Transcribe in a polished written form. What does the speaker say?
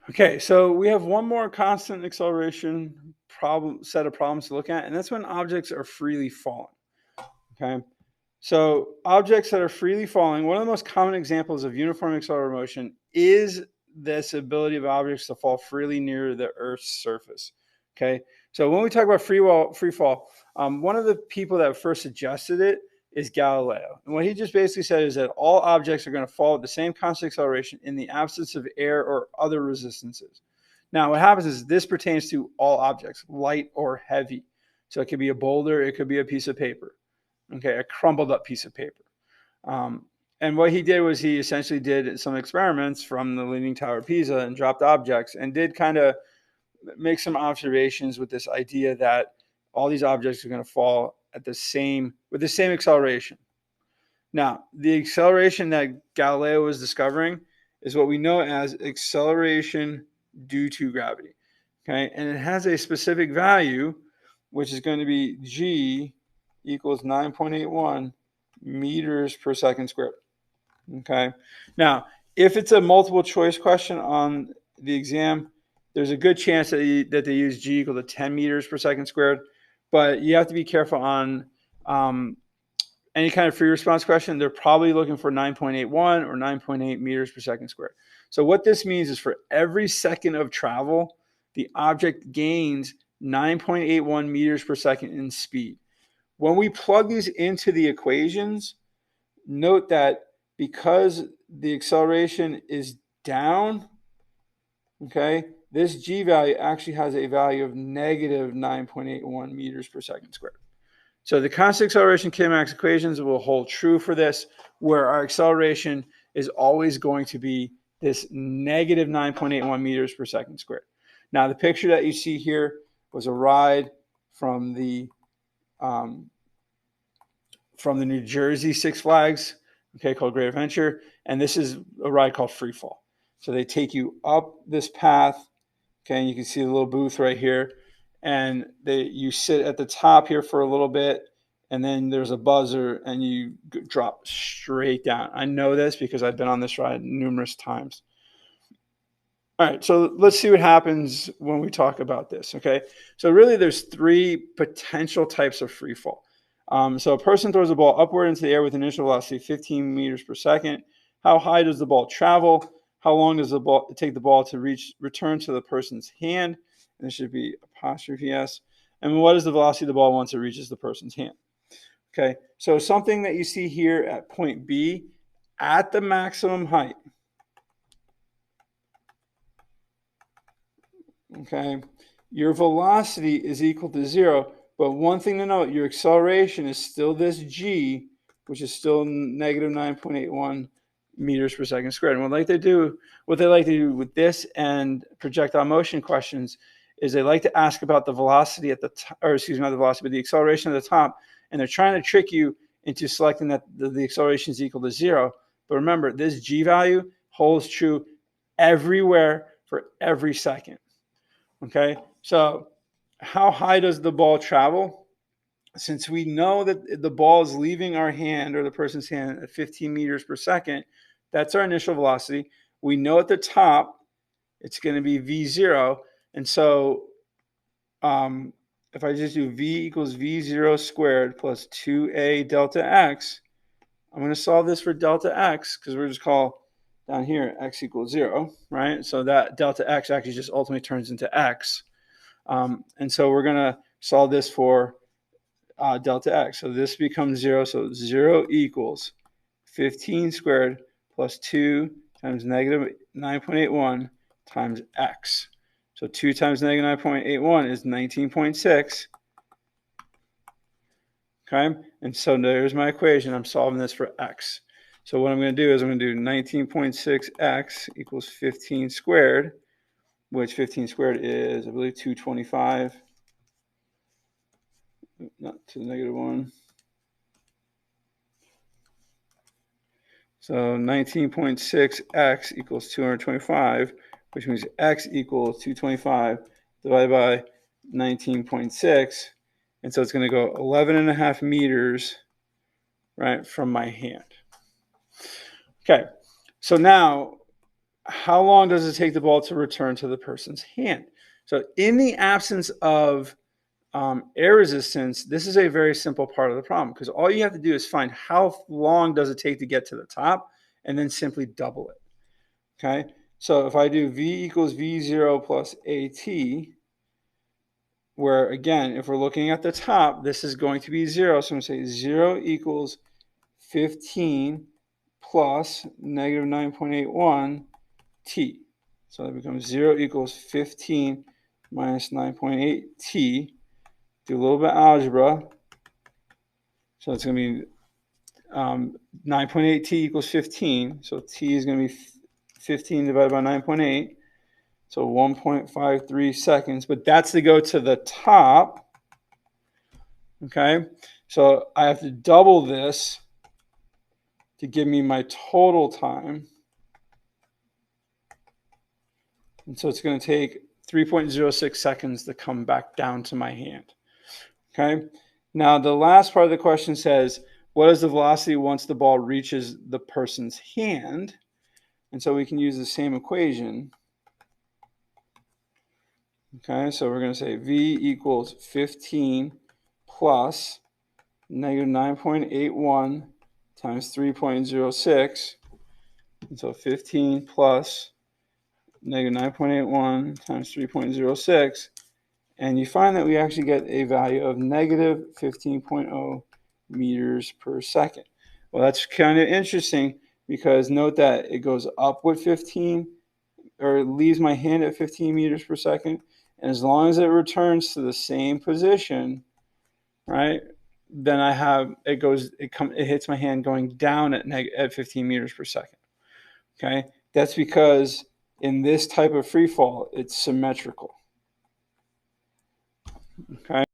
Okay, so we have one more constant acceleration set of problems to look at, and that's when objects are freely falling. Okay, so objects that are freely falling, one of the most common examples of uniform acceleration motion is this ability of objects to fall freely near the Earth's surface. Okay, so when we talk about free fall, one of the people that first suggested it is Galileo. And what he just basically said is that all objects are going to fall at the same constant acceleration in the absence of air or other resistances. Now, what happens is this pertains to all objects, light or heavy. So it could be a boulder, it could be a piece of paper, okay, a crumbled up piece of paper. And what he did was he essentially did some experiments from the Leaning Tower of Pisa and dropped objects and did kind of make some observations with this idea that all these objects are going to fall at the same acceleration. Now, the acceleration that Galileo was discovering is what we know as acceleration due to gravity. Okay, and it has a specific value, which is going to be g equals 9.81 meters per second squared. Okay, now if it's a multiple choice question on the exam, there's a good chance that they use g equal to 10 meters per second squared, but you have to be careful on any kind of free response question. They're probably looking for 9.81 or 9.8 meters per second squared. So what this means is for every second of travel, the object gains 9.81 meters per second in speed. When we plug these into the equations, note that because the acceleration is down, okay, this g value actually has a value of negative 9.81 meters per second squared. So the constant acceleration kinematics equations will hold true for this, where our acceleration is always going to be this negative 9.81 meters per second squared. Now, the picture that you see here was a ride from the New Jersey Six Flags, okay, called Great Adventure, and this is a ride called Free Fall. So they take you up this path, okay, and you can see the little booth right here, and you sit at the top here for a little bit, and then there's a buzzer, and you drop straight down. I know this because I've been on this ride numerous times. All right, so let's see what happens when we talk about this, okay? So really there's three potential types of free fall. So a person throws a ball upward into the air with initial velocity 15 meters per second. How high does the ball travel? How long does it take the ball to return to the person's hand? And it should be apostrophe S. And what is the velocity of the ball once it reaches the person's hand? Okay, so something that you see here at point B, at the maximum height, okay, your velocity is equal to 0, but one thing to note, your acceleration is still this g, which is still negative 9.81 meters per second squared. And what they like to do with this and projectile motion questions is they like to ask about the velocity at the top, or excuse me, not the velocity, but the acceleration at the top, and they're trying to trick you into selecting that the acceleration is equal to 0. But remember, this g value holds true everywhere for every second. Okay, so how high does the ball travel? Since we know that the ball is leaving our hand or the person's hand at 15 meters per second, that's our initial velocity. We know at the top it's going to be v0. And so if I just do v equals v0 squared plus 2a delta x, I'm going to solve this for delta x because we're just call down here x equals 0, right? So that delta x actually just ultimately turns into x. And so we're going to solve this for delta x. So this becomes 0. So 0 equals 15 squared plus 2 times negative 9.81 times x. So 2 times negative 9.81 is 19.6. Okay, and so there's my equation. I'm solving this for x. So what I'm going to do is I'm going to do 19.6x equals 15 squared, which 15 squared is, I believe, 225. Not to the negative 1. So 19.6x equals 225, which means x equals 225 divided by 19.6. And so it's going to go 11.5 meters, right, from my hand. Okay, so now how long does it take the ball to return to the person's hand? So in the absence of air resistance, this is a very simple part of the problem, because all you have to do is find how long does it take to get to the top and then simply double it. Okay, so if I do V equals V0 plus AT, where again, if we're looking at the top, this is going to be 0. So I'm going to say 0 equals 15 plus negative 9.81 T. So that becomes 0 equals 15 minus 9.8 T. Do a little bit of algebra. So it's going to be 9.8 T equals 15. So T is going to be 15 divided by 9.8. So 1.53 seconds. But that's to go to the top. Okay. So I have to double this to give me my total time. And so it's going to take 3.06 seconds to come back down to my hand. Okay. Now the last part of the question says, what is the velocity once the ball reaches the person's hand? And so we can use the same equation. Okay, so we're going to say V equals 15 plus negative 9.81 times 3.06. And so 15 plus negative 9.81 times 3.06. And you find that we actually get a value of negative 15.0 meters per second. Well, that's kind of interesting, because note that it goes up with 15, or it leaves my hand at 15 meters per second. And as long as it returns to the same position, right, then I have, it hits my hand going down at 15 meters per second. Okay, that's because in this type of free fall, it's symmetrical. Okay.